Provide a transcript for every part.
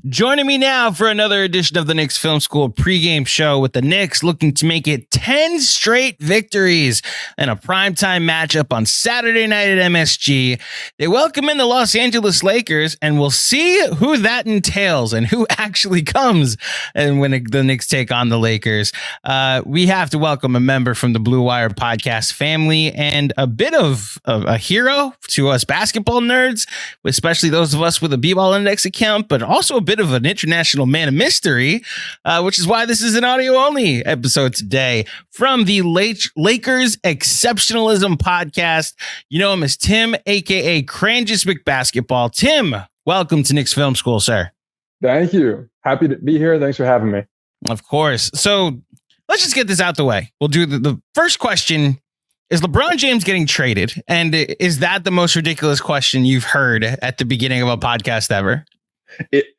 Joining me now for another edition of the Knicks Film School pregame show, with the Knicks looking to make it 10 straight victories in a primetime matchup on Saturday night at MSG. They welcome in the Los Angeles Lakers, and we'll see who that entails and who actually comes and when the Knicks take on the Lakers. We have to welcome a member from the Blue Wire podcast family and a bit of a hero to us basketball nerds, especially those of us with a B-Ball Index account, but also a bit of an international man of mystery, which is why this is an audio-only episode today from the Lakers Exceptionalism Podcast. You know him as Tim, a.k.a. Cranjis McBasketball. Tim, welcome to Knicks Film School, sir. Thank you. Happy to be here. Thanks for having me. Of course. So let's just get this out the way. We'll do the first question. Is LeBron James getting traded? And is that the most ridiculous question you've heard at the beginning of a podcast ever?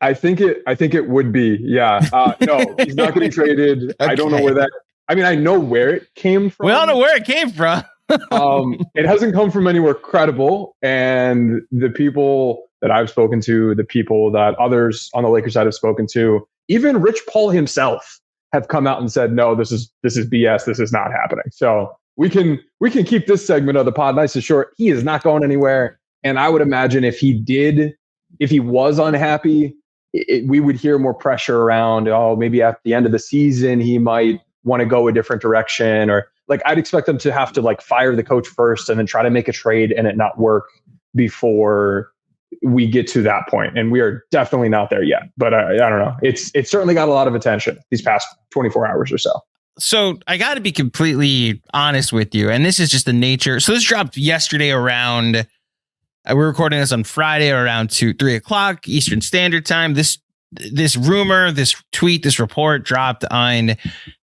I think it would be. Yeah. No, he's not getting traded. Okay. I don't know where I know where it came from. We all know where it came from. It hasn't come from anywhere credible. And the people that I've spoken to, the people that others on the Lakers side have spoken to, even Rich Paul himself have come out and said, no, this is BS. This is not happening. So we can keep this segment of the pod nice and short. He is not going anywhere. And I would imagine if he was unhappy, we would hear more pressure around, maybe at the end of the season, he might want to go a different direction. Or I'd expect them to have to fire the coach first and then try to make a trade and it not work before we get to that point. And we are definitely not there yet. But I don't know. It's certainly got a lot of attention these past 24 hours or so. So I got to be completely honest with you. And this is just the nature. So this dropped yesterday around... We're recording this on Friday around 3 o'clock Eastern Standard Time. This rumor, this tweet, this report dropped on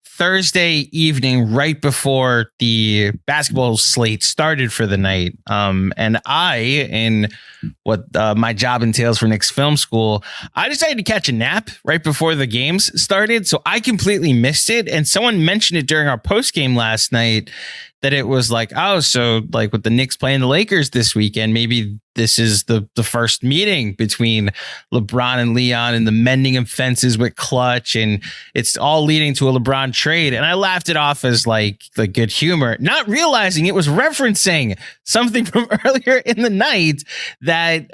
Thursday evening, right before the basketball slate started for the night. And I, in what my job entails for Knicks Film School, I decided to catch a nap right before the games started. So I completely missed it. And someone mentioned it during our post game last night, that it was with the Knicks playing the Lakers this weekend, maybe this is the first meeting between LeBron and Leon and the mending of fences with Clutch, and it's all leading to a LeBron trade. And I laughed it off as the good humor, not realizing it was referencing something from earlier in the night that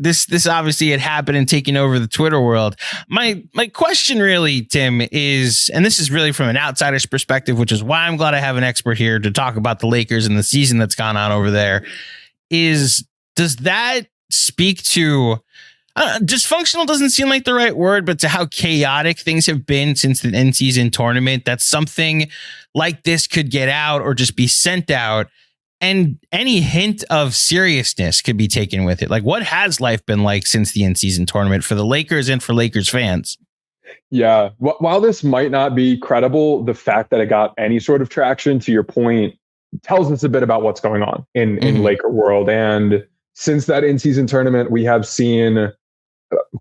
this obviously had happened and taken over the Twitter world. My question really, Tim, is, and this is really from an outsider's perspective, which is why I'm glad I have an expert here to talk about the Lakers and the season that's gone on over there, does that speak to dysfunctional? Doesn't seem like the right word, but to how chaotic things have been since the in-season tournament, that something like this could get out or just be sent out, and any hint of seriousness could be taken with it. What has life been like since the in-season tournament for the Lakers and for Lakers fans? Yeah. While this might not be credible, the fact that it got any sort of traction, to your point, tells us a bit about what's going on in Laker world. And since that in-season tournament, we have seen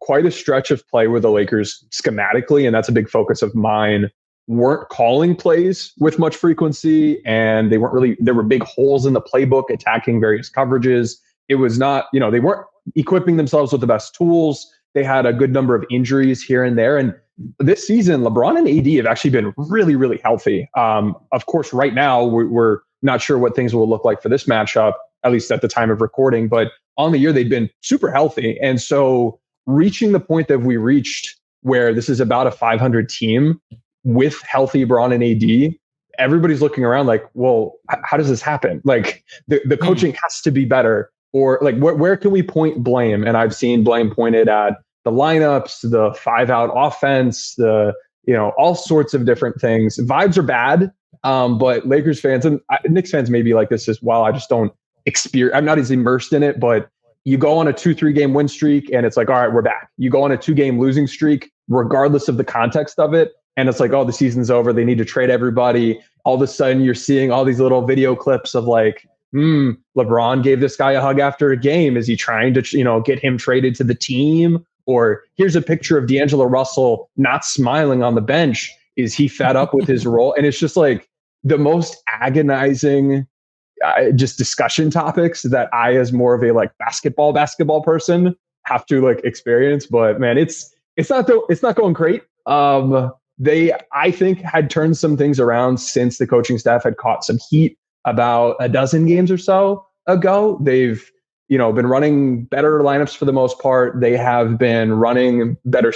quite a stretch of play where the Lakers schematically, and that's a big focus of mine, weren't calling plays with much frequency. And there were big holes in the playbook attacking various coverages. It was not, they weren't equipping themselves with the best tools. They had a good number of injuries here and there. And this season, LeBron and AD have actually been really, really healthy. Of course, right now, we're not sure what things will look like for this matchup, at least at the time of recording. But on the year, they've been super healthy. And so reaching the point that we reached where this is about a 500 team with healthy Bron and AD, everybody's looking around well, how does this happen? The coaching has to be better. Or where can we point blame? And I've seen blame pointed at the lineups, the 5-out offense, all sorts of different things. Vibes are bad, but Lakers fans and Knicks fans may be like this as well. I just don't experience. I'm not as immersed in it. But you go on a 2-3 game win streak, and it's all right, we're back. You go on a 2-game losing streak, regardless of the context of it, and it's the season's over. They need to trade everybody. All of a sudden, you're seeing all these little video clips of LeBron gave this guy a hug after a game. Is he trying to, get him traded to the team? Or here's a picture of D'Angelo Russell not smiling on the bench. Is he fed up with his role? And it's just the most agonizing just discussion topics that I, as more of a basketball person, have to experience. But man, it's it's not going great. They, I think, had turned some things around since the coaching staff had caught some heat about a dozen games or so ago. They've, been running better lineups for the most part. They have been running better,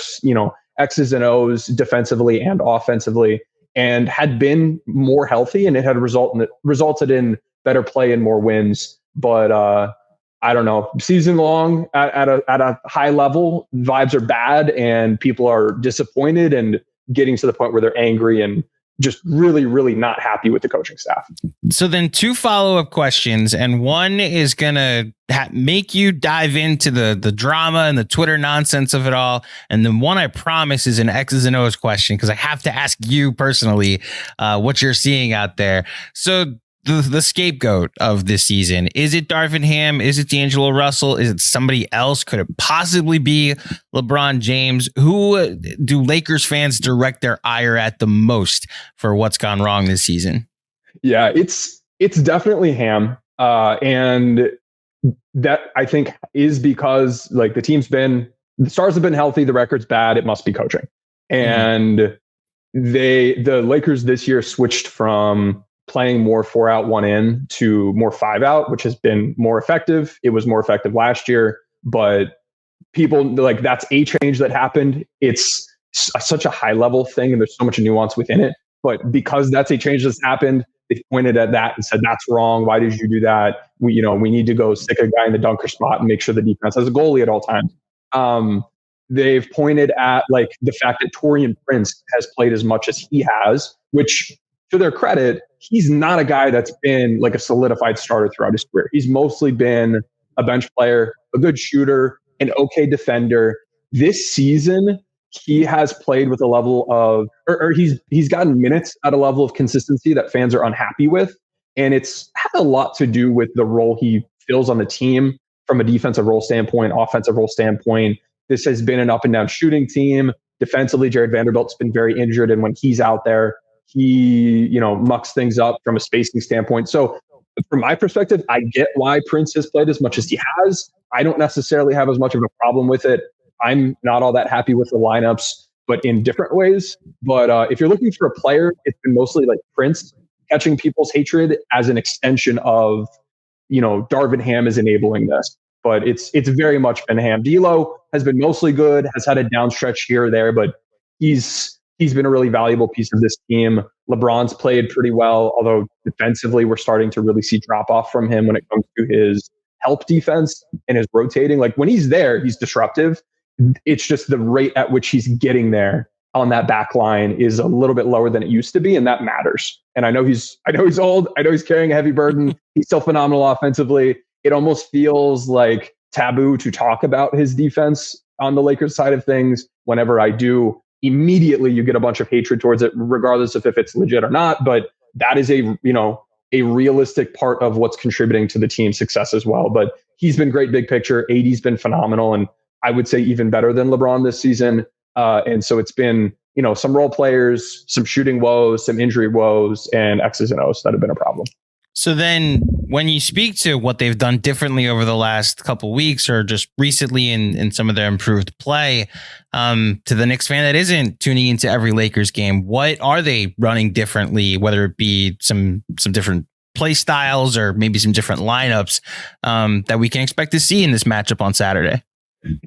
X's and O's defensively and offensively, and had been more healthy, and it had resulted in better play and more wins. But I don't know, season long at a high level, vibes are bad and people are disappointed and getting to the point where they're angry and just really, really not happy with the coaching staff. So then 2 follow-up questions, and one is going to make you dive into the drama and the Twitter nonsense of it all. And then one, I promise, is an X's and O's question, because I have to ask you personally what you're seeing out there. So the scapegoat of this season, is it Darvin Ham? Is it D'Angelo Russell? Is it somebody else? Could it possibly be LeBron James? Who do Lakers fans direct their ire at the most for what's gone wrong this season? Yeah, it's definitely Ham. And that, I think, is because the stars have been healthy, the record's bad, it must be coaching. And the Lakers this year switched from playing more 4-out, 1-in to more 5-out, which has been more effective. It was more effective last year, but people that's a change that happened. It's such a high level thing, and there's so much nuance within it. But because that's a change that's happened, they pointed at that and said, that's wrong. Why did you do that? We need to go stick a guy in the dunker spot and make sure the defense has a goalie at all times. They've pointed at the fact that Taurean Prince has played as much as he has, which, to their credit, he's not a guy that's been a solidified starter throughout his career. He's mostly been a bench player, a good shooter, an okay defender. This season, he has played with a level of, or he's gotten minutes at a level of consistency that fans are unhappy with. And it's had a lot to do with the role he fills on the team from a defensive role standpoint, offensive role standpoint. This has been an up and down shooting team. Defensively, Jared Vanderbilt's been very injured. And when he's out there, he, mucks things up from a spacing standpoint. So from my perspective, I get why Prince has played as much as he has. I don't necessarily have as much of a problem with it. I'm not all that happy with the lineups, but in different ways. But if you're looking for a player, it's been mostly Prince catching people's hatred as an extension of, Darvin Ham is enabling this. But it's very much been Ham. D'Lo has been mostly good, has had a down stretch here or there, but he's been a really valuable piece of this team. LeBron's played pretty well, although defensively we're starting to really see drop off from him when it comes to his help defense and his rotating. When he's there, he's disruptive. It's just the rate at which he's getting there on that back line is a little bit lower than it used to be, and that matters. And I know he's old. I know he's carrying a heavy burden. He's still phenomenal offensively. It almost feels like taboo to talk about his defense on the Lakers side of things. Whenever I do, immediately you get a bunch of hatred towards it, regardless of if it's legit or not. But that is a realistic part of what's contributing to the team's success as well. But he's been great big picture. AD's been phenomenal, and I would say even better than LeBron this season. And so it's been, some role players, some shooting woes, some injury woes, and X's and O's that have been a problem. So then when you speak to what they've done differently over the last couple of weeks or just recently in some of their improved play, to the Knicks fan that isn't tuning into every Lakers game, what are they running differently, whether it be some different play styles or maybe some different lineups that we can expect to see in this matchup on Saturday?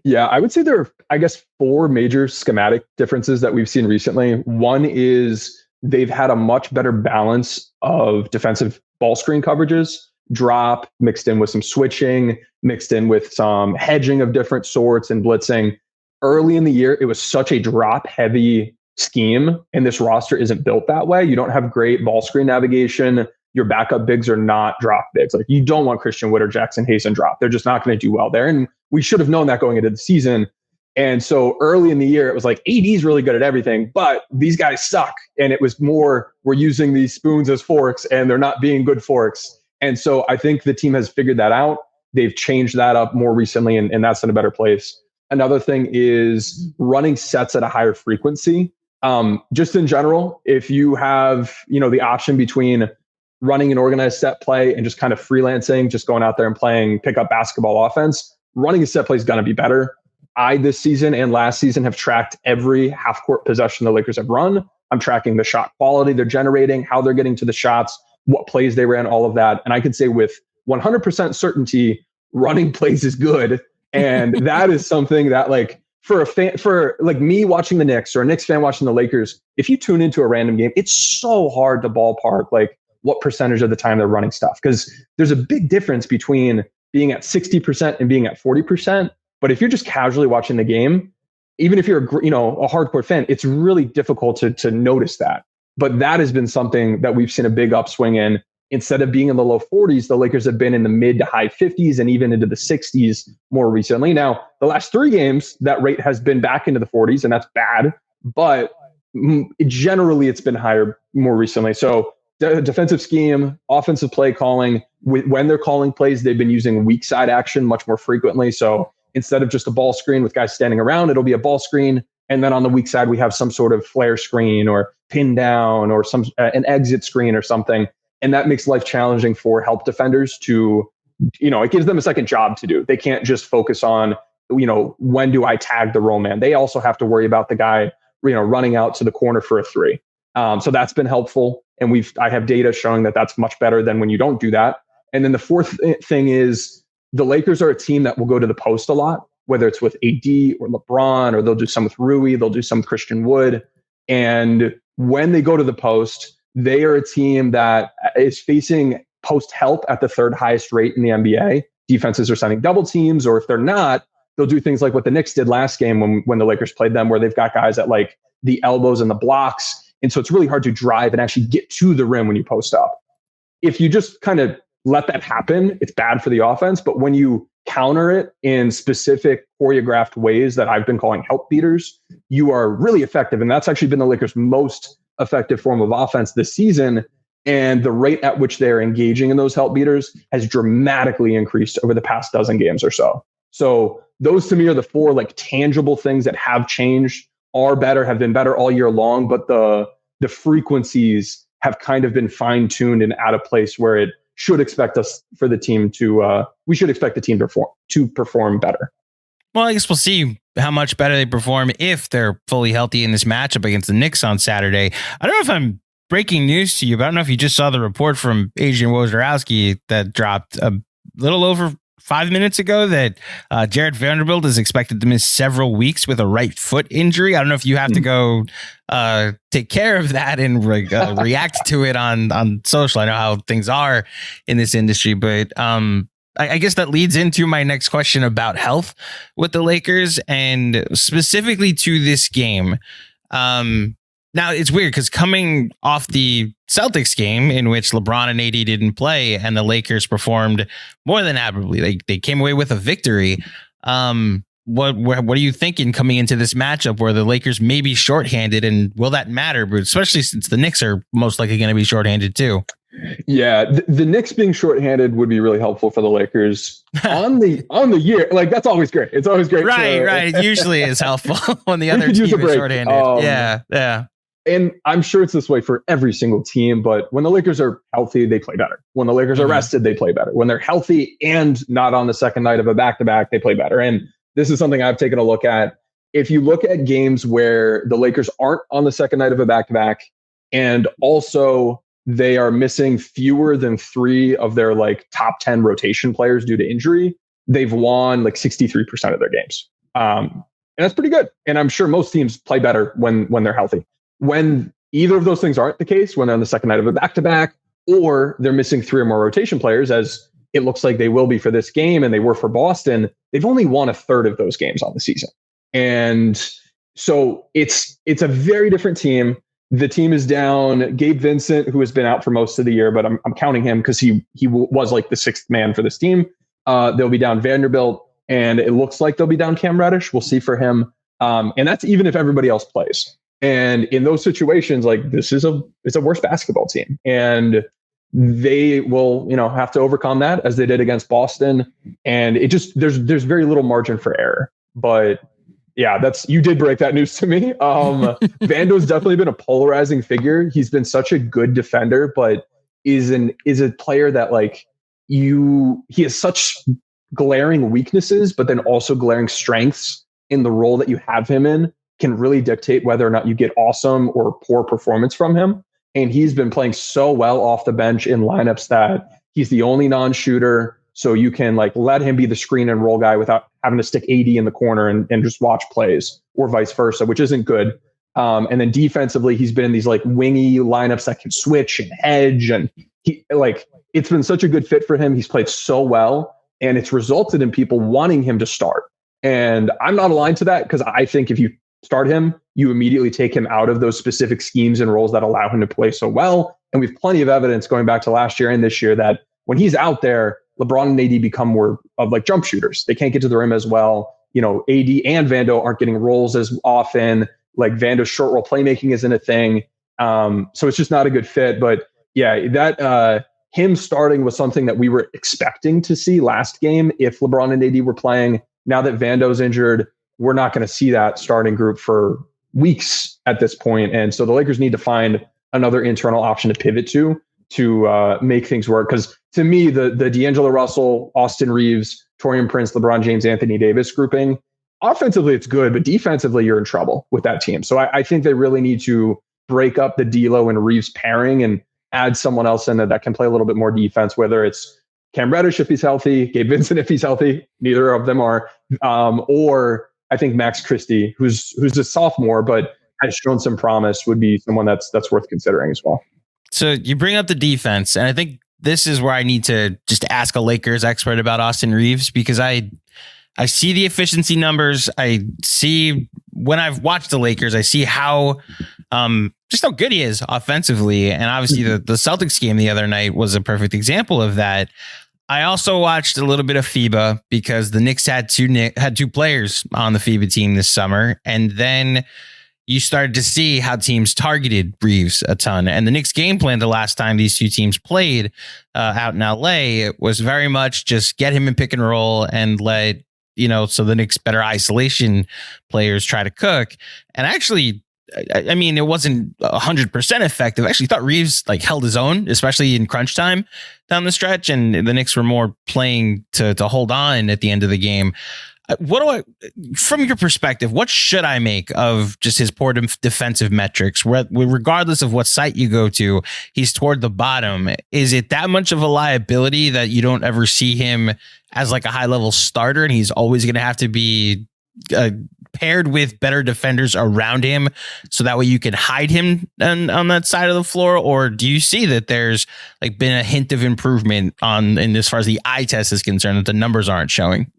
Yeah, I would say there are, 4 major schematic differences that we've seen recently. One is they've had a much better balance of defensive ball screen coverages, drop mixed in with some switching, mixed in with some hedging of different sorts and blitzing. Early in the year, it was such a drop heavy scheme, and this roster isn't built that way. You don't have great ball screen navigation. Your backup bigs are not drop bigs. You don't want Christian Wood or Jackson Hayes and drop. They're just not going to do well there. And we should have known that going into the season. And so early in the year, it was AD's really good at everything, but these guys suck. And it was more, we're using these spoons as forks and they're not being good forks. And so I think the team has figured that out. They've changed that up more recently, and that's in a better place. Another thing is running sets at a higher frequency. Just in general, if you have, the option between running an organized set play and just kind of freelancing, just going out there and playing pickup basketball offense, running a set play is going to be better. I this season and last season have tracked every half court possession the Lakers have run. I'm tracking the shot quality they're generating, how they're getting to the shots, what plays they ran, all of that. And I can say with 100% certainty, running plays is good. And that is something that, like, for a fan, for like me watching the Knicks or a Knicks fan watching the Lakers, if you tune into a random game, it's so hard to ballpark like what percentage of the time they're running stuff, because there's a big difference between being at 60% and being at 40%. But if you're just casually watching the game, even if you're a hardcore fan, it's really difficult to notice that. But that has been something that we've seen a big upswing in. Instead of being in the low 40s, the Lakers have been in the mid to high 50s and even into the 60s more recently. Now, the last 3 games, that rate has been back into the 40s, and that's bad. But generally, it's been higher more recently. So defensive scheme, offensive play calling, when they're calling plays, they've been using weak side action much more frequently. So instead of just a ball screen with guys standing around, it'll be a ball screen. And then on the weak side, we have some sort of flare screen or pin down or an exit screen or something. And that makes life challenging for help defenders to, it gives them a second job to do. They can't just focus on, when do I tag the roll man? They also have to worry about the guy, running out to the corner for a 3. So that's been helpful. And I have data showing that that's much better than when you don't do that. And then the fourth thing is the Lakers are a team that will go to the post a lot, whether it's with AD or LeBron, or they'll do some with Rui, they'll do some with Christian Wood. And when they go to the post, they are a team that is facing post help at the 3rd highest rate in the NBA. Defenses are sending double teams, or if they're not, they'll do things like what the Knicks did last game when the Lakers played them, where they've got guys at like the elbows and the blocks. And so it's really hard to drive and actually get to the rim when you post up. If you just kind of let that happen, it's bad for the offense. But when you counter it in specific choreographed ways that I've been calling help beaters, you are really effective. And that's actually been the Lakers' most effective form of offense this season. And the rate at which they're engaging in those help beaters has dramatically increased over the past dozen games or so. So those to me are the 4 like tangible things that have changed, have been better all year long, but the frequencies have kind of been fine-tuned and at a place where it should expect the team to perform better. Well, I guess we'll see how much better they perform if they're fully healthy in this matchup against the Knicks on Saturday. I don't know if I'm breaking news to you, but I don't know if you just saw the report from Adrian Wojnarowski that dropped a little over 5 minutes ago that Jared Vanderbilt is expected to miss several weeks with a right foot injury. I don't know if you have to go take care of that and react to it on social. I know how things are in this industry, but I guess that leads into my next question about health with the Lakers and specifically to this game. Now, it's weird because coming off the Celtics game in which LeBron and AD didn't play and the Lakers performed more than admirably, they came away with a victory. What are you thinking coming into this matchup where the Lakers may be shorthanded, and will that matter? But especially since the Knicks are most likely going to be shorthanded too. Yeah, the Knicks being shorthanded would be really helpful for the Lakers on the year. Like, that's always great. It's always great. Right. It usually is helpful when the other team is shorthanded. Yeah. And I'm sure it's this way for every single team, but when the Lakers are healthy, they play better. When the Lakers are rested, they play better. When they're healthy and not on the second night of a back-to-back, they play better. And this is something I've taken a look at. If you look at games where the Lakers aren't on the second night of a back-to-back, and also they are missing fewer than 3 of their like top 10 rotation players due to injury, they've won like 63% of their games. And that's pretty good. And I'm sure most teams play better when they're healthy. When either of those things aren't the case, when they're on the second night of a back-to-back, or they're missing 3 or more rotation players, as it looks like they will be for this game and they were for Boston, they've only won a third of those games on the season. And so it's a very different team. The team is down Gabe Vincent, who has been out for most of the year, but I'm counting him because he was like the 6th man for this team. They'll be down Vanderbilt, and it looks like they'll be down Cam Reddish. We'll see for him. And that's even if everybody else plays. And in those situations, like, it's a worse basketball team, and they will, have to overcome that as they did against Boston. And it just, there's very little margin for error. But yeah, you did break that news to me. Vando's definitely been a polarizing figure. He's been such a good defender, but is a player that like he has such glaring weaknesses, but then also glaring strengths in the role that you have him in can really dictate whether or not you get awesome or poor performance from him. And he's been playing so well off the bench in lineups that he's the only non-shooter. So you can like let him be the screen and roll guy without having to stick AD in the corner and just watch plays, or vice versa, which isn't good. And then defensively, he's been in these like wingy lineups that can switch and hedge. And it's been such a good fit for him. He's played so well, and it's resulted in people wanting him to start. And I'm not aligned to that, because I think if you start him, you immediately take him out of those specific schemes and roles that allow him to play so well. And we've plenty of evidence going back to last year and this year that when he's out there, LeBron and AD become more of like jump shooters. They can't get to the rim as well. You know, AD and Vando aren't getting rolls as often. Like Vando's short roll playmaking isn't a thing. So it's just not a good fit. But yeah, that him starting was something that we were expecting to see last game if LeBron and AD were playing. Now that Vando's injured, we're not going to see that starting group for weeks at this point. And so the Lakers need to find another internal option to pivot to make things work. Because to me, the D'Angelo Russell, Austin Reaves, Taurean Prince, LeBron James, Anthony Davis grouping, offensively it's good, but defensively you're in trouble with that team. So I think they really need to break up the D'Lo and Reaves pairing and add someone else in that can play a little bit more defense, whether it's Cam Reddish if he's healthy, Gabe Vincent if he's healthy, neither of them are, or I think Max Christie, who's a sophomore but has shown some promise, would be someone that's worth considering as well. So you bring up the defense, and I think this is where I need to just ask a Lakers expert about Austin Reaves, because I see the efficiency numbers. I see when I've watched the Lakers, I see how just how good he is offensively. And obviously the Celtics game the other night was a perfect example of that. I also watched a little bit of FIBA because the Knicks had two players on the FIBA team this summer. And then you started to see how teams targeted Reaves a ton. And the Knicks game plan the last time these two teams played out in LA was very much just get him in pick and roll and let, so the Knicks better isolation players try to cook. And actually, I mean, it wasn't 100% effective. I actually thought Reaves held his own, especially in crunch time down the stretch. And the Knicks were more playing to hold on at the end of the game. From your perspective, what should I make of just his poor defensive metrics? Regardless of what site you go to, he's toward the bottom. Is it that much of a liability that you don't ever see him as a high level starter, and he's always going to have to be paired with better defenders around him so that way you can hide him on that side of the floor? Or do you see that there's been a hint of improvement in as far as the eye test is concerned, that the numbers aren't showing?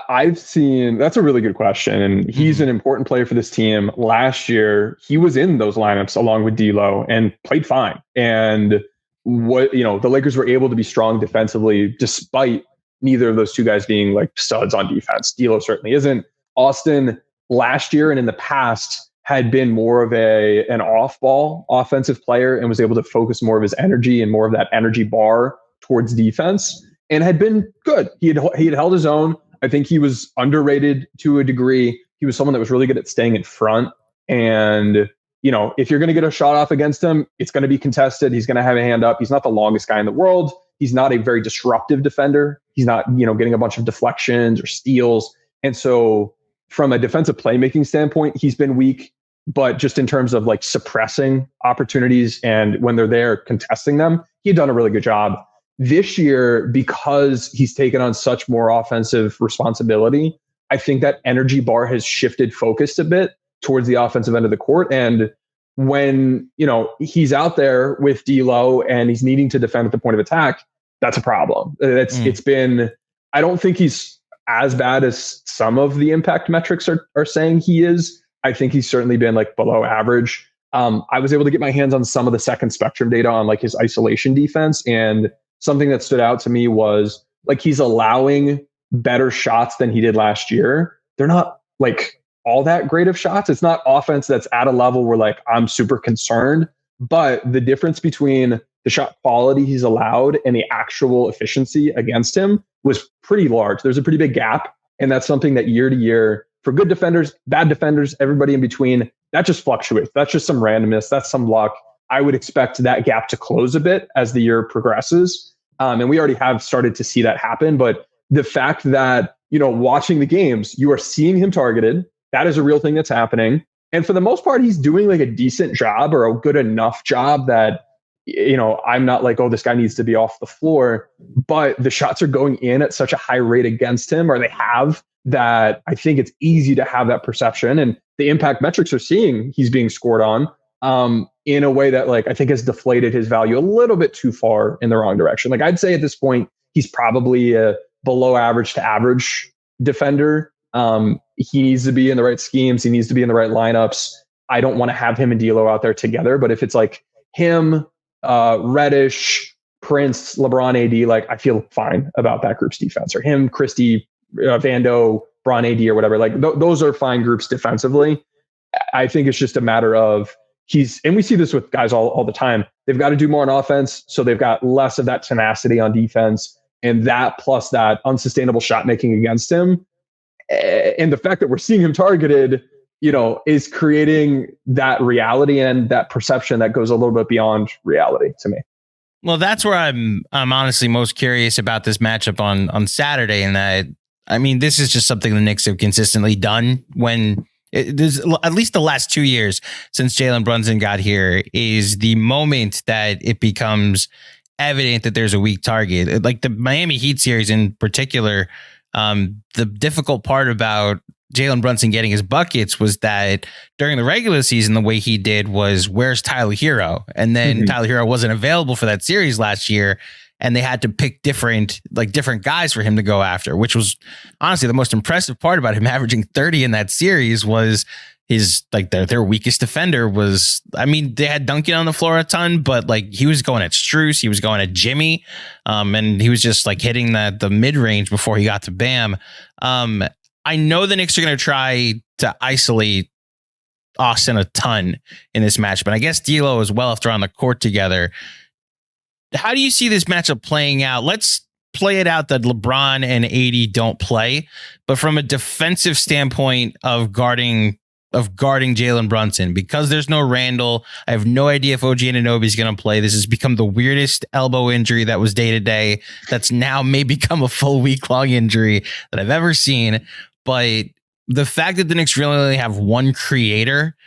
I've seen, that's a really good question. And he's an important player for this team. Last year, he was in those lineups along with D'Lo and played fine. And the Lakers were able to be strong defensively despite neither of those two guys being studs on defense. D'Lo certainly isn't. Austin last year and in the past had been more of an off-ball offensive player and was able to focus more of his energy and more of that energy bar towards defense, and had been good. He had held his own. I think he was underrated to a degree. He was someone that was really good at staying in front. And, if you're going to get a shot off against him, it's going to be contested. He's going to have a hand up. He's not the longest guy in the world. He's not a very disruptive defender. He's not, getting a bunch of deflections or steals. And so from a defensive playmaking standpoint, he's been weak, but just in terms of suppressing opportunities and when they're there, contesting them, he'd done a really good job. This year, because he's taken on such more offensive responsibility, I think that energy bar has shifted focused a bit towards the offensive end of the court. And when, he's out there with D'Lo and he's needing to defend at the point of attack, that's a problem. It's been, I don't think he's as bad as some of the impact metrics are saying he is. I think he's certainly been below average. I was able to get my hands on some of the second spectrum data on his isolation defense, and something that stood out to me was he's allowing better shots than he did last year. They're not all that great of shots. It's not offense that's at a level where I'm super concerned, but the difference between the shot quality he's allowed and the actual efficiency against him was pretty large. There's a pretty big gap. And that's something that year to year, for good defenders, bad defenders, everybody in between, that just fluctuates. That's just some randomness. That's some luck. I would expect that gap to close a bit as the year progresses. And we already have started to see that happen. But the fact that, watching the games, you are seeing him targeted. That is a real thing that's happening. And for the most part, he's doing like a decent job or a good enough job that, I'm not like, oh, this guy needs to be off the floor. But the shots are going in at such a high rate against him, or they have, that I think it's easy to have that perception. And the impact metrics are seeing he's being scored on in a way that, like, I think has deflated his value a little bit too far in the wrong direction. Like, I'd say at this point, he's probably a below average to average defender. He needs to be in the right schemes. He needs to be in the right lineups. I don't want to have him and D'Lo out there together, but if it's like him, Reddish, Prince, LeBron, AD, like, I feel fine about that group's defense, or him, Christie, Vando, Bron, AD, or whatever. Like those are fine groups defensively. I think it's just a matter of and we see this with guys all the time. They've got to do more on offense, so they've got less of that tenacity on defense, and that plus that unsustainable shot making against him, and the fact that we're seeing him targeted, is creating that reality and that perception that goes a little bit beyond reality to me. Well, that's where I'm honestly most curious about this matchup on Saturday, and that, I mean, this is just something the Knicks have consistently done when there's at least the last 2 years since Jalen Brunson got here, is the moment that it becomes evident that there's a weak target. Like the Miami Heat series in particular, the difficult part about Jalen Brunson getting his buckets was that during the regular season, the way he did was, where's Tyler Hero? And then Tyler Hero wasn't available for that series last year, and they had to pick different guys for him to go after, which was honestly the most impressive part about him averaging 30 in that series. Was his, like, their weakest defender was, I mean, they had Duncan on the floor a ton, but like he was going at Strus, he was going at Jimmy, and he was just like hitting the mid range before he got to Bam. I know the Knicks are going to try to isolate Austin a ton in this match, but I guess D'Lo as well if they're on the court together. How do you see this matchup playing out? Let's play it out that LeBron and AD don't play, but from a defensive standpoint of guarding Jalen Brunson, because there's no Randall, I have no idea if OG Anunoby is going to play. This has become the weirdest elbow injury that was day to day. That's now may become a full week-long injury that I've ever seen. But the fact that the Knicks really only have one creator,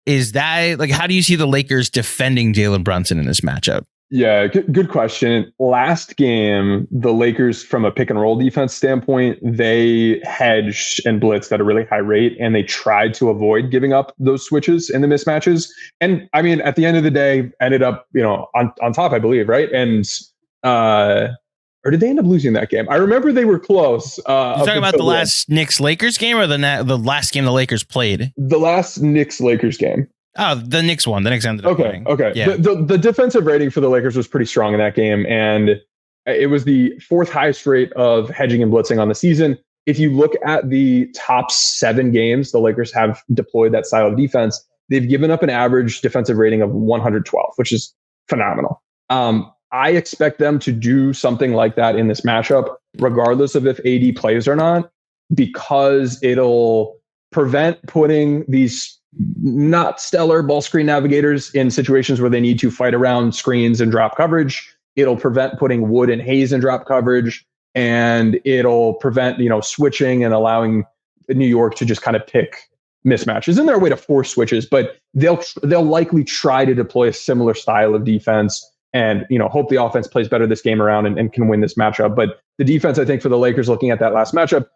is that, like, how do you see the Lakers defending Jalen Brunson in this matchup? Yeah, good question. Last game, the Lakers, from a pick and roll defense standpoint, they hedged and blitzed at a really high rate, and they tried to avoid giving up those switches in the mismatches. And I mean, at the end of the day, ended up, on top, I believe, right? And or did they end up losing that game? I remember they were close. You're talking about the last Knicks-Lakers game, or the last game the Lakers played? The last Knicks-Lakers game. Oh, the Knicks won. The Knicks ended up winning. Okay. Yeah. The defensive rating for the Lakers was pretty strong in that game, and it was the fourth highest rate of hedging and blitzing on the season. If you look at the top 7 games the Lakers have deployed that style of defense, they've given up an average defensive rating of 112, which is phenomenal. I expect them to do something like that in this matchup, regardless of if AD plays or not, because it'll prevent putting these not stellar ball screen navigators in situations where they need to fight around screens and drop coverage. It'll prevent putting Wood and Hayes in drop coverage, and it'll prevent, switching and allowing New York to just kind of pick mismatches. And there are a way to force switches, but they'll likely try to deploy a similar style of defense and, hope the offense plays better this game around and can win this matchup. But the defense, I think, for the Lakers, looking at that last matchup,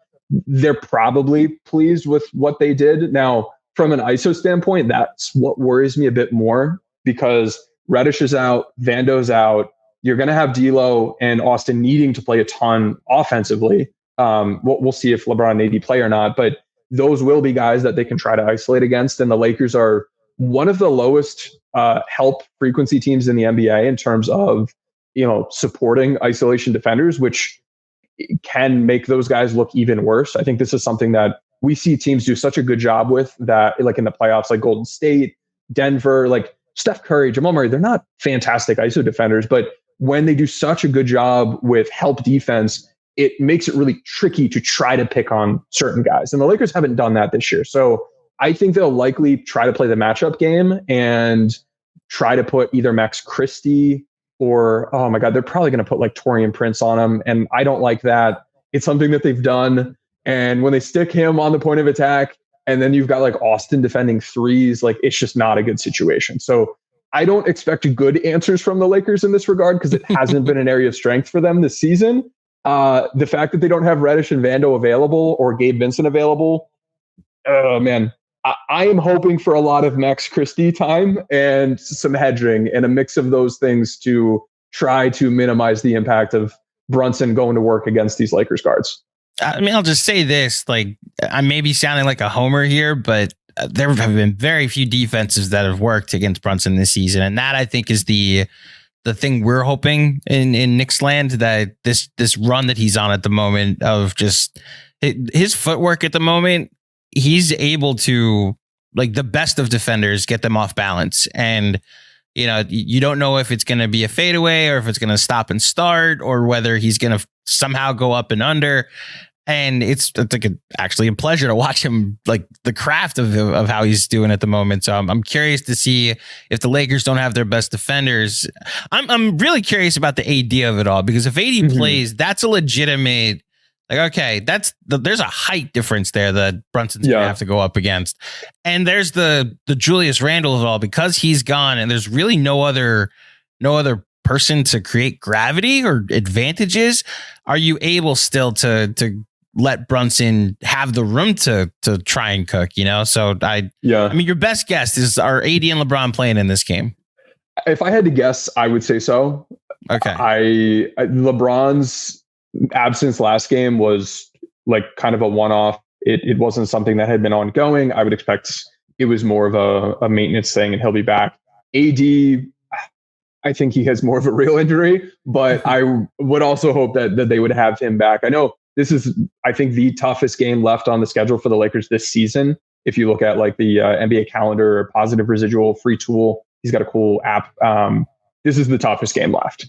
they're probably pleased with what they did. Now, from an ISO standpoint, that's what worries me a bit more, because Reddish is out, Vando's out. You're going to have D'Lo and Austin needing to play a ton offensively. We'll see if LeBron and AD play or not, but those will be guys that they can try to isolate against. And the Lakers are one of the lowest help frequency teams in the NBA in terms of, supporting isolation defenders, which can make those guys look even worse. I think this is something that we see teams do such a good job with, that, like in the playoffs, like Golden State, Denver, like Steph Curry, Jamal Murray, they're not fantastic ISO defenders, but when they do such a good job with help defense, it makes it really tricky to try to pick on certain guys. And the Lakers haven't done that this year. So I think they'll likely try to play the matchup game and try to put either Max Christie or, oh my God, they're probably going to put like Taurean Prince on him. And I don't like that. It's something that they've done. And when they stick him on the point of attack, and then you've got like Austin defending threes, like it's just not a good situation. So I don't expect good answers from the Lakers in this regard because it hasn't been an area of strength for them this season. The fact that they don't have Reddish and Vando available or Gabe Vincent available, oh man, I am hoping for a lot of Max Christie time and some hedging and a mix of those things to try to minimize the impact of Brunson going to work against these Lakers guards. I mean, I'll just say this, like, I may be sounding like a homer here, but there have been very few defenses that have worked against Brunson this season. And that, I think, is the thing we're hoping in Knicks land, that this run that he's on at the moment of just his footwork at the moment, he's able to, like, the best of defenders, get them off balance. And, you know, you don't know if it's going to be a fadeaway or if it's going to stop and start or whether he's going to somehow go up and under. And it's like actually a pleasure to watch him, like the craft of how he's doing at the moment. So I'm curious to see if the Lakers don't have their best defenders. I'm really curious about the AD of it all, because if AD plays, that's a legitimate, like, okay, there's a height difference there that Brunson's gonna have to go up against. And there's the Julius Randle of it all, because he's gone and there's really no other person to create gravity or advantages. Are you able still to let Brunson have the room to try and cook, you know? So I mean, your best guess is, are AD and LeBron playing in this game? If I had to guess, I would say so. Okay. LeBron's absence last game was like kind of a one-off. It wasn't something that had been ongoing. I would expect it was more of a maintenance thing and he'll be back. AD, I think he has more of a real injury, but I would also hope that they would have him back. I know this is, I think, the toughest game left on the schedule for the Lakers this season. If you look at like the NBA calendar or positive residual free tool, he's got a cool app. This is the toughest game left.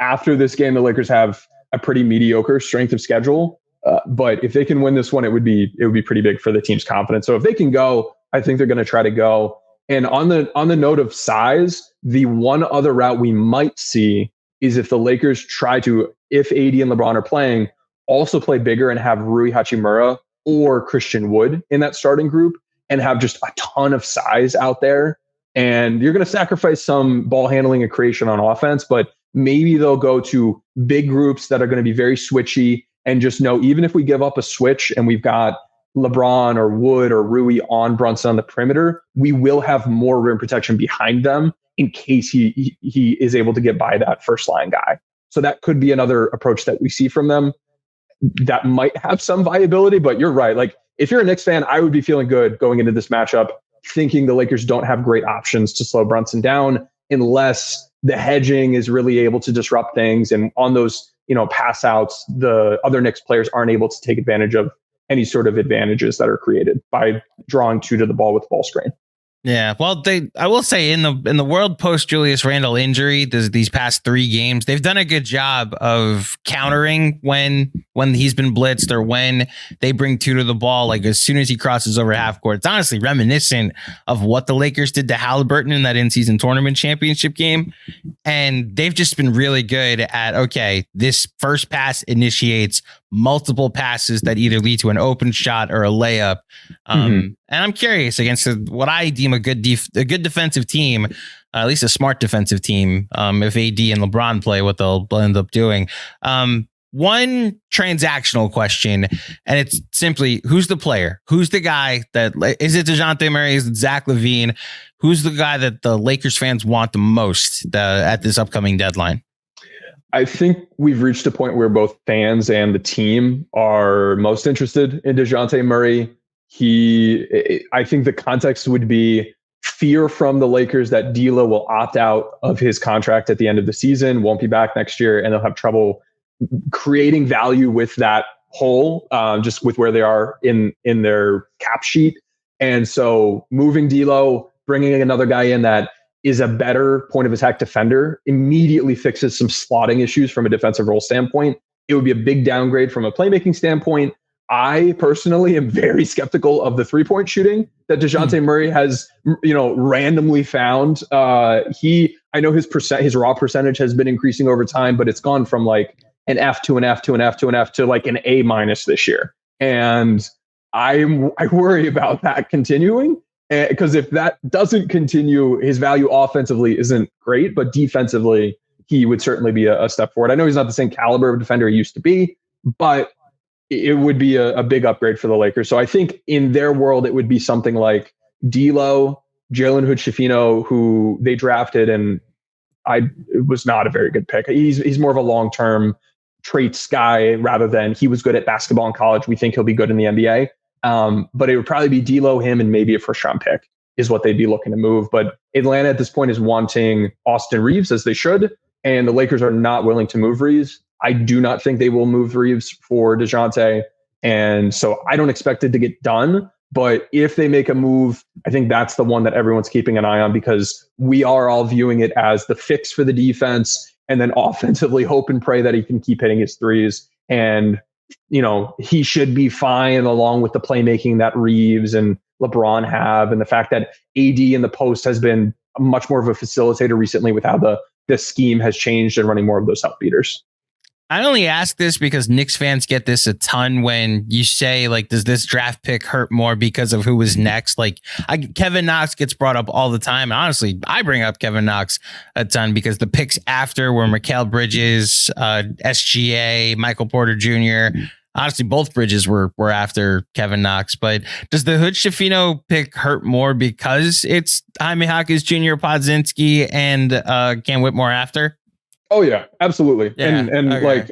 After this game, the Lakers have a pretty mediocre strength of schedule. But if they can win this one, it would be pretty big for the team's confidence. So if they can go, I think they're going to try to go. And on the note of size, the one other route we might see is if the Lakers try to, if AD and LeBron are playing, also play bigger and have Rui Hachimura or Christian Wood in that starting group and have just a ton of size out there. And you're going to sacrifice some ball handling and creation on offense, but maybe they'll go to big groups that are going to be very switchy and just know, even if we give up a switch and we've got LeBron or Wood or Rui on Brunson on the perimeter, we will have more rim protection behind them in case he is able to get by that first line guy. So that could be another approach that we see from them that might have some viability. But you're right. Like, if you're a Knicks fan, I would be feeling good going into this matchup, thinking the Lakers don't have great options to slow Brunson down unless the hedging is really able to disrupt things. And on those, pass outs, the other Knicks players aren't able to take advantage of any sort of advantages that are created by drawing two to the ball with ball screen. Yeah, well, I will say in the world post Julius Randle injury, these past 3 games, they've done a good job of countering when he's been blitzed or when they bring two to the ball. Like, as soon as he crosses over half court, it's honestly reminiscent of what the Lakers did to Halliburton in that in-season tournament championship game. And they've just been really good at, okay, this first pass initiates multiple passes that either lead to an open shot or a layup. And I'm curious, against what I deem a good defensive team, at least a smart defensive team, if AD and LeBron play, what they'll end up doing. One transactional question, and it's simply, who's the player? Who's the guy that, is it DeJounte Murray? Is it Zach LaVine? Who's the guy that the Lakers fans want the most at this upcoming deadline? I think we've reached a point where both fans and the team are most interested in DeJounte Murray. I think the context would be fear from the Lakers that D'Lo will opt out of his contract at the end of the season, won't be back next year, and they'll have trouble creating value with that hole, just with where they are in their cap sheet. And so moving D'Lo, bringing another guy in that is a better point of attack defender, immediately fixes some slotting issues from a defensive role standpoint. It would be a big downgrade from a playmaking standpoint. I personally am very skeptical of the 3-point shooting that DeJounte Murray has, randomly found. I know his raw percentage has been increasing over time, but it's gone from like an F to an F to an F to an F to like an A- this year. And I worry about that continuing, because if that doesn't continue, his value offensively isn't great, but defensively, he would certainly be a step forward. I know he's not the same caliber of defender he used to be, but it would be a big upgrade for the Lakers. So I think in their world, it would be something like D'Lo, Jalen Hood-Schifino, who they drafted, and it was not a very good pick. He's more of a long-term traits guy rather than he was good at basketball in college. We think he'll be good in the NBA. But it would probably be D'Lo, him, and maybe a first-round pick is what they'd be looking to move. But Atlanta at this point is wanting Austin Reaves, as they should, and the Lakers are not willing to move Reaves. I do not think they will move Reaves for DeJounte, and so I don't expect it to get done. But if they make a move, I think that's the one that everyone's keeping an eye on, because we are all viewing it as the fix for the defense, and then offensively hope and pray that he can keep hitting his threes. And, you know, he should be fine along with the playmaking that Reaves and LeBron have, and the fact that AD in the post has been much more of a facilitator recently with how the scheme has changed and running more of those help beaters. I only ask this because Knicks fans get this a ton when you say, like, does this draft pick hurt more because of who was next? Like, Kevin Knox gets brought up all the time. And honestly, I bring up Kevin Knox a ton because the picks after were Mikal Bridges, SGA, Michael Porter Jr. Honestly, both Bridges were after Kevin Knox. But does the Hood-Schifino pick hurt more because it's Jaime Jaquez Jr., Podzinski, and Cam Whitmore after? Oh yeah, absolutely. Yeah, and okay. Like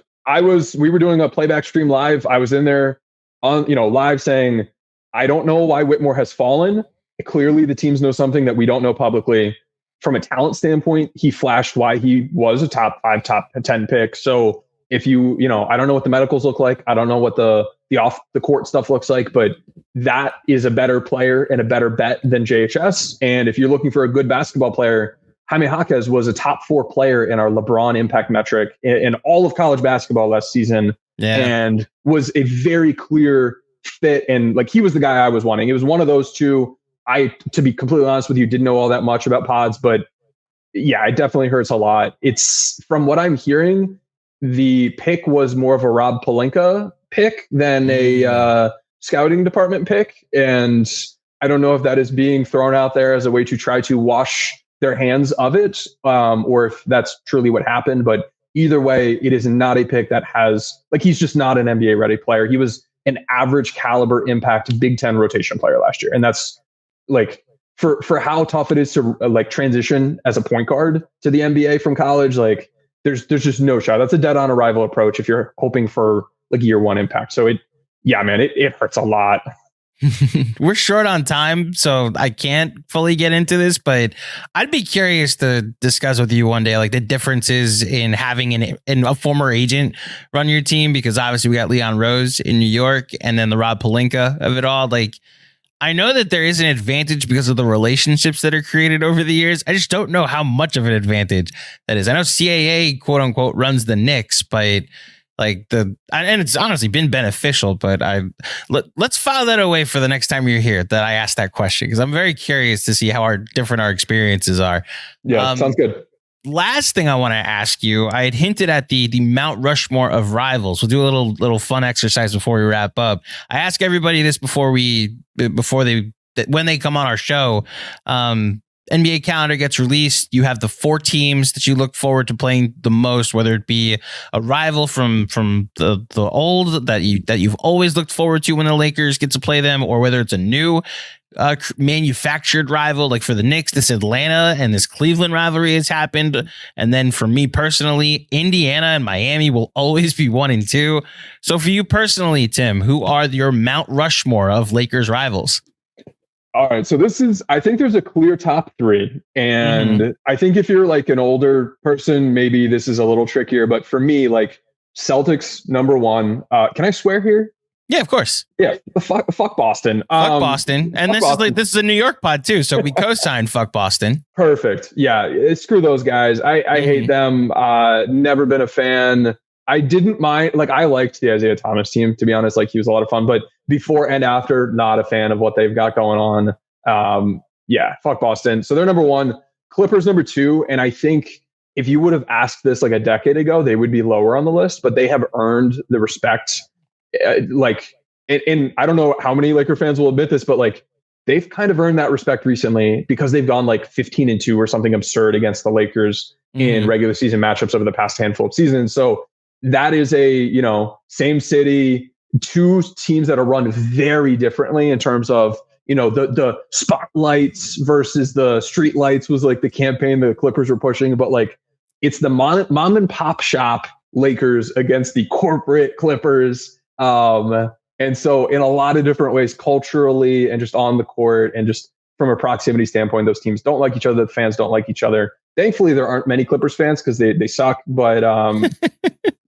we were doing a playback stream live. I was in there on, live saying, I don't know why Whitmore has fallen. Clearly the teams know something that we don't know publicly. From a talent standpoint, he flashed why he was a top 5, top 10 pick. So if I don't know what the medicals look like. I don't know what the off the court stuff looks like, but that is a better player and a better bet than JHS. And if you're looking for a good basketball player, Jaime Jaquez was a top 4 player in our LeBron impact metric in all of college basketball last season, and was a very clear fit. And like, he was the guy I was wanting. It was one of those two. To be completely honest with you, didn't know all that much about pods, but yeah, it definitely hurts a lot. It's, from what I'm hearing, the pick was more of a Rob Pelinka pick than a scouting department pick. And I don't know if that is being thrown out there as a way to try to wash their hands of it, or if that's truly what happened. But either way, it is not a pick that has, like, he's just not an NBA ready player. He was an average caliber impact Big Ten rotation player last year. And that's like, for how tough it is to like transition as a point guard to the NBA from college, like there's just no shot. That's a dead on arrival approach if you're hoping for like year one impact. So it hurts a lot. We're short on time, so I can't fully get into this, but I'd be curious to discuss with you one day, like, the differences in having a former agent run your team, because obviously we got Leon Rose in New York and then the Rob Pelinka of it all. Like, I know that there is an advantage because of the relationships that are created over the years. I just don't know how much of an advantage that is. I know CAA, quote unquote, runs the Knicks, but and it's honestly been beneficial, but let's file that away for the next time you're here that I asked that question, because I'm very curious to see how different our experiences are. Yeah, sounds good. Last thing I want to ask you, I had hinted at the Mount Rushmore of rivals. We'll do a little fun exercise before we wrap up. I ask everybody this when they come on our show. NBA calendar gets released. You have the 4 teams that you look forward to playing the most, whether it be a rival from the old that you've always looked forward to when the Lakers get to play them, or whether it's a new manufactured rival. Like for the Knicks, this Atlanta and this Cleveland rivalry has happened. And then for me personally, Indiana and Miami will always be 1 and 2. So for you personally, Tim, who are your Mount Rushmore of Lakers rivals? All right. So I think there's a clear top 3. And I think if you're like an older person, maybe this is a little trickier, but for me, like Celtics, number 1. Can I swear here? Yeah, of course. Yeah. Fuck Boston. Fuck Boston. And this is a New York pod too. So we co-signed fuck Boston. Perfect. Yeah. Screw those guys. I hate them. Never been a fan. I didn't mind, like, I liked the Isaiah Thomas team, to be honest. Like, he was a lot of fun, but before and after, not a fan of what they've got going on. Yeah, fuck Boston. So they're number 1, Clippers number 2. And I think if you would have asked this like a decade ago, they would be lower on the list, but they have earned the respect. And I don't know how many Laker fans will admit this, but like they've kind of earned that respect recently because they've gone like 15-2 or something absurd against the Lakers in regular season matchups over the past handful of seasons. So that is same city, two teams that are run very differently in terms of, the spotlights versus the street lights was like the campaign the Clippers were pushing, but like it's the mom and pop shop Lakers against the corporate Clippers. And so in a lot of different ways, culturally and just on the court and just from a proximity standpoint, those teams don't like each other. The fans don't like each other. Thankfully, there aren't many Clippers fans because they suck. But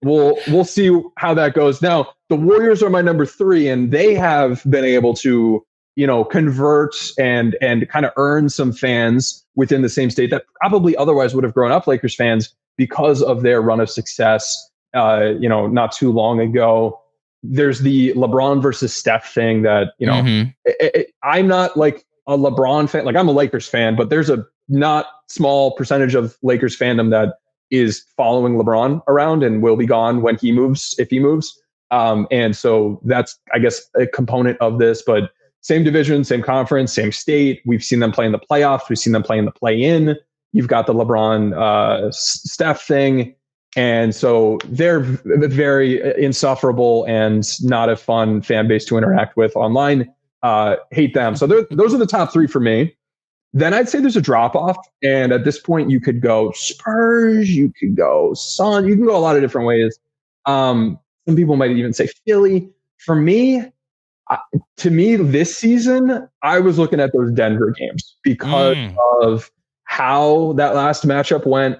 we'll see how that goes. Now, the Warriors are my number 3, and they have been able to convert and kind of earn some fans within the same state that probably otherwise would have grown up Lakers fans because of their run of success. Not too long ago. There's the LeBron versus Steph thing that, I'm not like a LeBron fan. Like I'm a Lakers fan, but there's a not small percentage of Lakers fandom that is following LeBron around and will be gone when he moves, if he moves. And so that's, I guess, a component of this, but same division, same conference, same state. We've seen them play in the playoffs. We've seen them play in the play-in. You've got the LeBron Steph thing. And so they're very insufferable and not a fun fan base to interact with online. Hate them. So those are the top 3 for me. Then I'd say there's a drop off. And at this point, you could go Spurs, you could go Sun, you can go a lot of different ways. Some people might even say Philly. For me, to me, this season, I was looking at those Denver games because of how that last matchup went.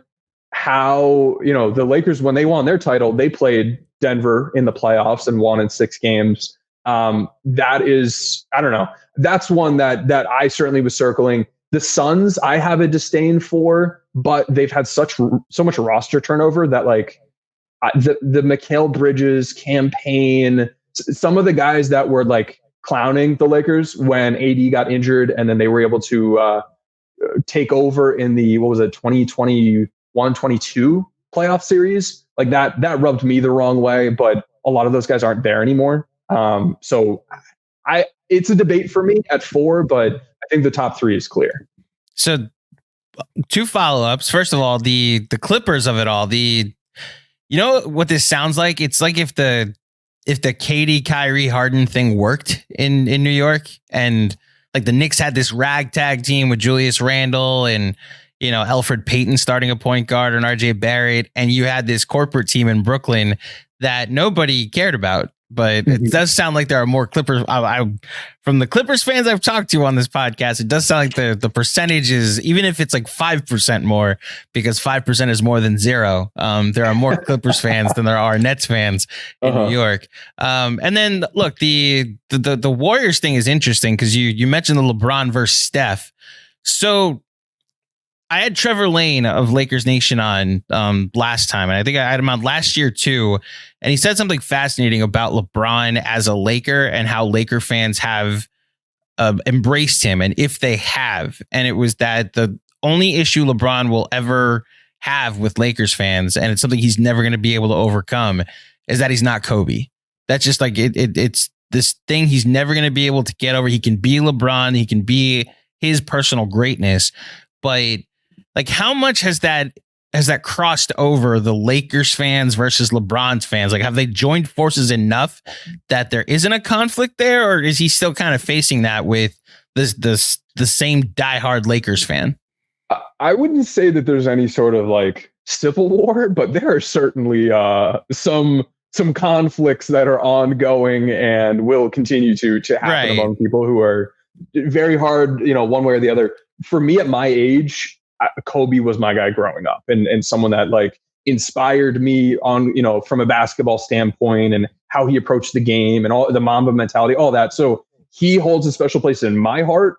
How, the Lakers, when they won their title, they played Denver in the playoffs and won in 6 games. That is, I don't know. That's one that I certainly was circling. The Suns, I have a disdain for, but they've had so much roster turnover that like the Mikal Bridges campaign, some of the guys that were like clowning the Lakers when AD got injured and then they were able to take over in the, 2021-22 playoff series, like that rubbed me the wrong way, but a lot of those guys aren't there anymore. So it's a debate for me at 4, but I think the top 3 is clear. So 2 follow-ups. First of all, the Clippers of it all, what this sounds like? It's like if the KD, Kyrie, Harden thing worked in New York, and like the Knicks had this ragtag team with Julius Randle and Elfrid Payton starting a point guard and RJ Barrett, and you had this corporate team in Brooklyn that nobody cared about. But it does sound like there are more Clippers. From the Clippers fans I've talked to on this podcast, it does sound like the percentage is, even if it's like 5% more, because 5% is more than 0. There are more Clippers fans than there are Nets fans in New York. And then look, the Warriors thing is interesting because you mentioned the LeBron versus Steph. So I had Trevor Lane of Lakers Nation on last time, and I think I had him on last year too. And he said something fascinating about LeBron as a Laker and how Laker fans have embraced him, and if they have. And it was that the only issue LeBron will ever have with Lakers fans, and it's something he's never going to be able to overcome, is that he's not Kobe. That's just like it's this thing he's never going to be able to get over. He can be LeBron, he can be his personal greatness, but like, how much has that crossed over the Lakers fans versus LeBron's fans? Like, have they joined forces enough that there isn't a conflict there, or is he still kind of facing that with the same diehard Lakers fan? I wouldn't say that there's any sort of like civil war, but there are certainly some conflicts that are ongoing and will continue to happen among people who are very hard, one way or the other. For me, at my age, Kobe was my guy growing up, and someone that like inspired me on, from a basketball standpoint and how he approached the game and all the Mamba mentality, all that. So he holds a special place in my heart,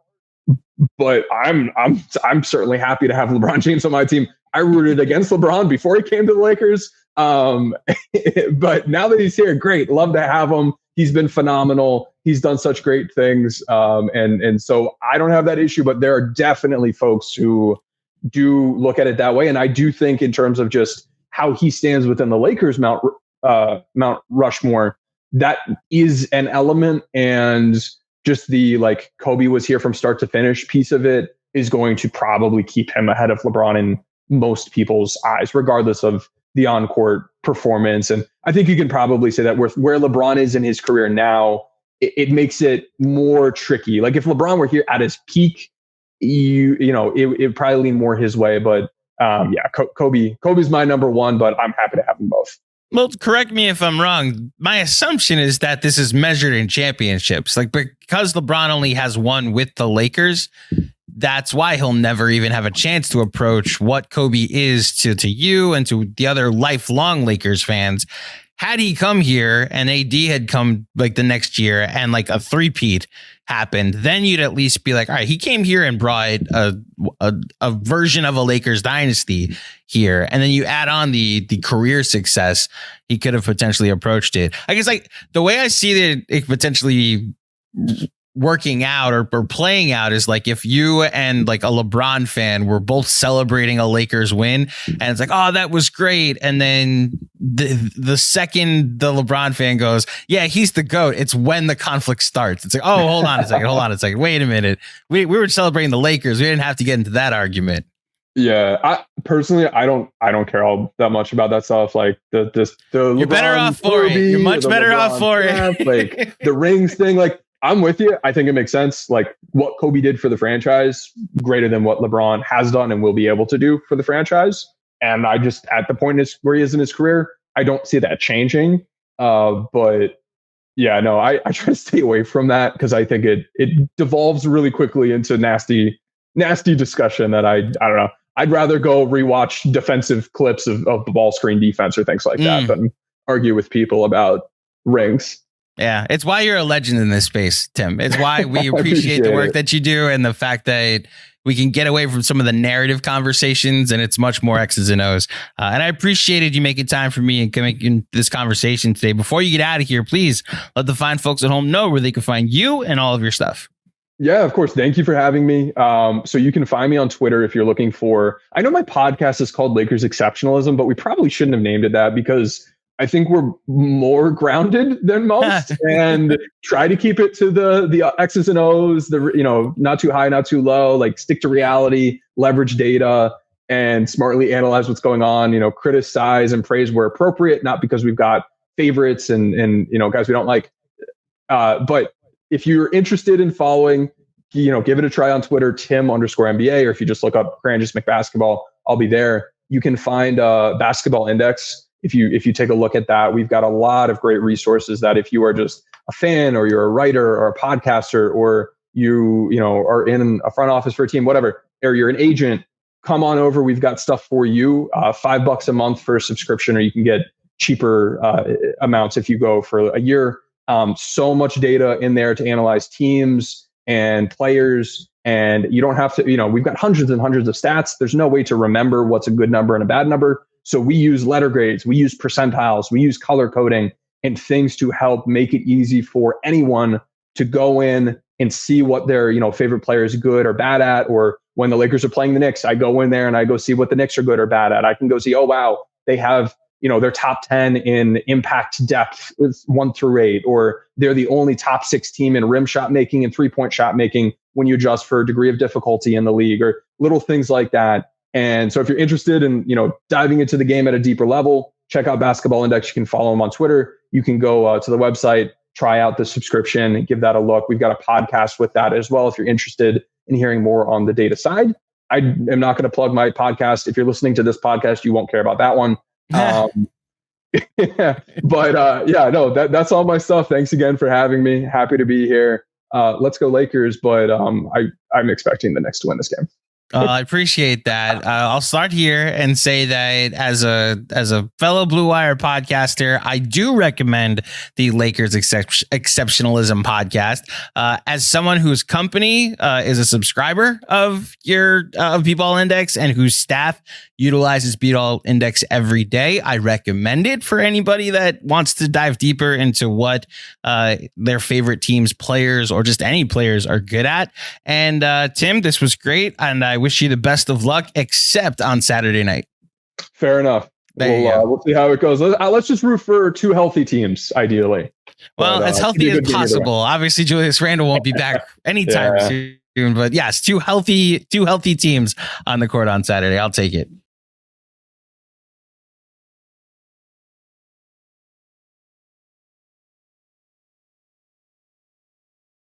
but I'm certainly happy to have LeBron James on my team. I rooted against LeBron before he came to the Lakers. But now that he's here, great. Love to have him. He's been phenomenal. He's done such great things. And so I don't have that issue, but there are definitely folks who do look at it that way. And I do think in terms of just how he stands within the Lakers Mount Rushmore, that is an element. And just the like Kobe was here from start to finish piece of it is going to probably keep him ahead of LeBron in most people's eyes, regardless of the on-court performance. And I think you can probably say that where LeBron is in his career now, it makes it more tricky. Like if LeBron were here at his peak, it probably lean more his way. But Kobe's my number one, but I'm happy to have them both. Well, correct me if I'm wrong. My assumption is that this is measured in championships. Like because LeBron only has one with the Lakers, that's why he'll never even have a chance to approach what Kobe is to you and to the other lifelong Lakers fans. Had he come here and AD had come like the next year and like a three-peat happened, then you'd at least be like, all right, he came here and brought a version of a Lakers dynasty here. And then you add on the career success, he could have potentially approached it. I guess like the way I see it potentially working out or playing out is like if you and like a LeBron fan were both celebrating a Lakers win and it's like, oh, that was great. And then the second the LeBron fan goes, yeah, he's the GOAT, it's when the conflict starts. It's like, oh, hold on a second. Wait a minute. We were celebrating the Lakers. We didn't have to get into that argument. Yeah, I personally don't care all that much about that stuff. Like the you're LeBron, better off for it. You're much better LeBron off for it. Like the rings thing. Like I'm with you. I think it makes sense. Like what Kobe did for the franchise, greater than what LeBron has done and will be able to do for the franchise. And I just at the point where he is in his career, I don't see that changing. But yeah, no, I try to stay away from that because I think it devolves really quickly into nasty discussion that I don't know. I'd rather go rewatch defensive clips of the ball screen defense or things like that than argue with people about rings. Yeah, it's why you're a legend in this space, Tim. It's why we appreciate the work that you do and the fact that we can get away from some of the narrative conversations and it's much more X's and O's. And I appreciated you making time for me and making this conversation today. Before you get out of here, please let the fine folks at home know where they can find you and all of your stuff. Yeah, of course. Thank you for having me. So you can find me on Twitter if you're looking for, I know my podcast is called Lakers Exceptionalism, but we probably shouldn't have named it that because I think we're more grounded than most and try to keep it to the X's and O's, not too high, not too low, like stick to reality, leverage data and smartly analyze what's going on, criticize and praise where appropriate, not because we've got favorites and guys we don't like. But if you're interested in following, give it a try on Twitter, Tim_NBA, or if you just look up Cranjis McBasketball, I'll be there. You can find Basketball Index. If you take a look at that, we've got a lot of great resources that if you are just a fan or you're a writer or a podcaster or you are in a front office for a team, whatever, or you're an agent, come on over. We've got stuff for you. $5 a month for a subscription, or you can get cheaper amounts if you go for a year. So much data in there to analyze teams and players. And you don't have to, we've got hundreds and hundreds of stats. There's no way to remember what's a good number and a bad number. So we use letter grades, we use percentiles, we use color coding and things to help make it easy for anyone to go in and see what their, favorite player is good or bad at. Or when the Lakers are playing the Knicks, I go in there and I go see what the Knicks are good or bad at. I can go see, oh, wow, they have, their top 10 in impact depth 1 through 8, or they're the only top 6 team in rim shot making and 3-point shot making when you adjust for degree of difficulty in the league, or little things like that. And so if you're interested in, diving into the game at a deeper level, check out Basketball Index. You can follow them on Twitter. You can go to the website, try out the subscription, give that a look. We've got a podcast with that as well if you're interested in hearing more on the data side. I am not going to plug my podcast. If you're listening to this podcast, you won't care about that one. That's all my stuff. Thanks again for having me. Happy to be here. Let's go Lakers, but I'm expecting the Knicks to win this game. I appreciate that. I'll start here and say that as a fellow Blue Wire podcaster, I do recommend the Lakers Exceptionalism Podcast. As someone whose company is a subscriber of your B-Ball Index and whose staff utilizes B-Ball Index every day, I recommend it for anybody that wants to dive deeper into what their favorite teams, players, or just any players are good at. And Tim, this was great, and I I wish you the best of luck, except on Saturday night. Fair enough. We'll see how it goes. Let's just root for 2 healthy teams, ideally. Well, as healthy as possible. Obviously, Julius Randle won't be back anytime soon. But yes, two healthy teams on the court on Saturday. I'll take it.